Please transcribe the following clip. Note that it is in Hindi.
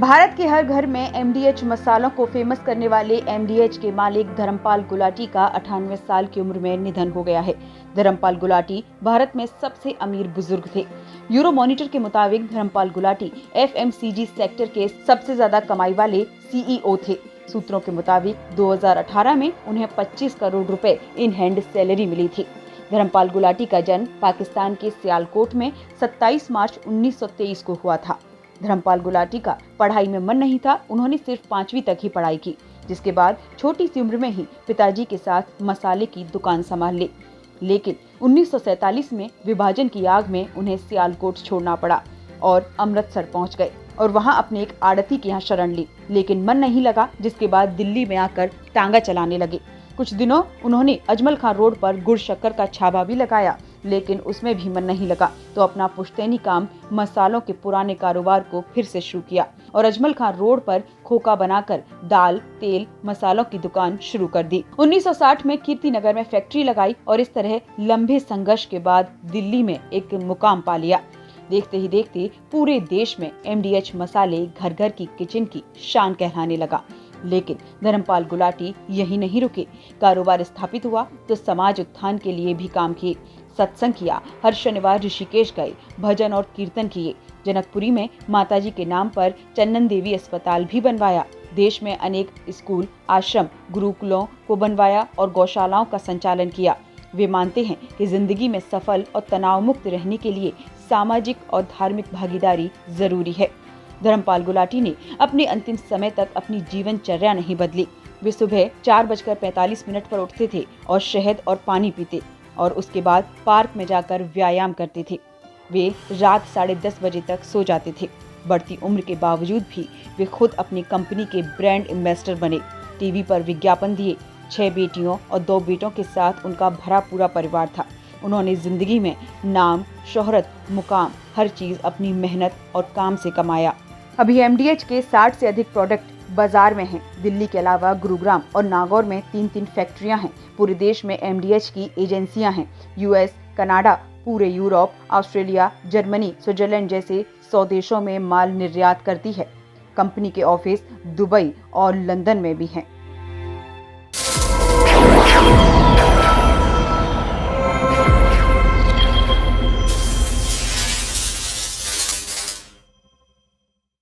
भारत के हर घर में एमडीएच मसालों को फेमस करने वाले एमडीएच के मालिक धर्मपाल गुलाटी का 98 साल की उम्र में निधन हो गया है। धर्मपाल गुलाटी भारत में सबसे अमीर बुजुर्ग थे। यूरो मॉनिटर के मुताबिक धर्मपाल गुलाटी एफएमसीजी सेक्टर के सबसे ज्यादा कमाई वाले सीईओ थे। सूत्रों के मुताबिक 2018 में उन्हें 25 करोड़ रुपए इन हैंड सैलरी मिली थी। धर्मपाल गुलाटी का जन्म पाकिस्तान के सियालकोट में 27 मार्च 1923 को हुआ था। धर्मपाल गुलाटी का पढ़ाई में मन नहीं था। उन्होंने सिर्फ 5वीं तक ही पढ़ाई की, जिसके बाद छोटी सी उम्र में ही पिताजी के साथ मसाले की दुकान संभाल ली। लेकिन 1947 में विभाजन की आग में उन्हें सियालकोट छोड़ना पड़ा और अमृतसर पहुंच गए और वहां अपने एक आड़ती के यहाँ शरण ली। लेकिन मन नहीं लगा, जिसके बाद दिल्ली में आकर टांगा चलाने लगे। कुछ दिनों उन्होंने अजमल खान रोड पर गुड़ शक्कर का छाबा भी लगाया, लेकिन उसमें भी मन नहीं लगा तो अपना पुश्तैनी काम मसालों के पुराने कारोबार को फिर से शुरू किया और अजमल खान रोड पर खोखा बनाकर दाल, तेल, मसालों की दुकान शुरू कर दी। 1960 में कीर्ति नगर में फैक्ट्री लगाई और इस तरह लंबे संघर्ष के बाद दिल्ली में एक मुकाम पा लिया। देखते ही देखते पूरे देश में एमडीएच मसाले घर घर की किचन की शान कहलाने लगा। लेकिन धर्मपाल गुलाटी यही नहीं रुके। कारोबार स्थापित हुआ तो समाज उत्थान के लिए भी काम किए। सत्संग किया, हर शनिवार ऋषिकेश गए, भजन और कीर्तन किए। जनकपुरी में माताजी के नाम पर चन्नन देवी अस्पताल भी बनवाया। देश में अनेक स्कूल, आश्रम, गुरुकुलों को बनवाया और गौशालाओं का संचालन किया। वे मानते हैं कि जिंदगी में सफल और तनाव मुक्त रहने के लिए सामाजिक और धार्मिक भागीदारी जरूरी है। धर्मपाल गुलाटी ने अपने अंतिम समय तक अपनी जीवनचर्या नहीं बदली। वे सुबह 4:45 पर उठते थे और शहद और पानी पीते और उसके बाद पार्क में जाकर व्यायाम करते थे। वे रात 10:30 बजे तक सो जाते थे। बढ़ती उम्र के बावजूद भी वे खुद अपनी कंपनी के ब्रांड एम्बेसडर बने। टीवी पर विज्ञापन दिए। 6 बेटियों और 2 बेटों के साथ उनका भरा पूरा परिवार था। उन्होंने जिंदगी में नाम, शोहरत, मुकाम, हर चीज अपनी मेहनत और काम से कमाया। अभी एमडीएच के 60 से अधिक प्रोडक्ट बाजार में हैं। दिल्ली के अलावा गुरुग्राम और नागौर में 3-3 फैक्ट्रियां हैं। पूरे देश में एमडीएच की एजेंसियां हैं। यूएस, कनाडा, पूरे यूरोप, ऑस्ट्रेलिया, जर्मनी, स्विट्जरलैंड जैसे 100 देशों में माल निर्यात करती है। कंपनी के ऑफिस दुबई और लंदन में भी हैं।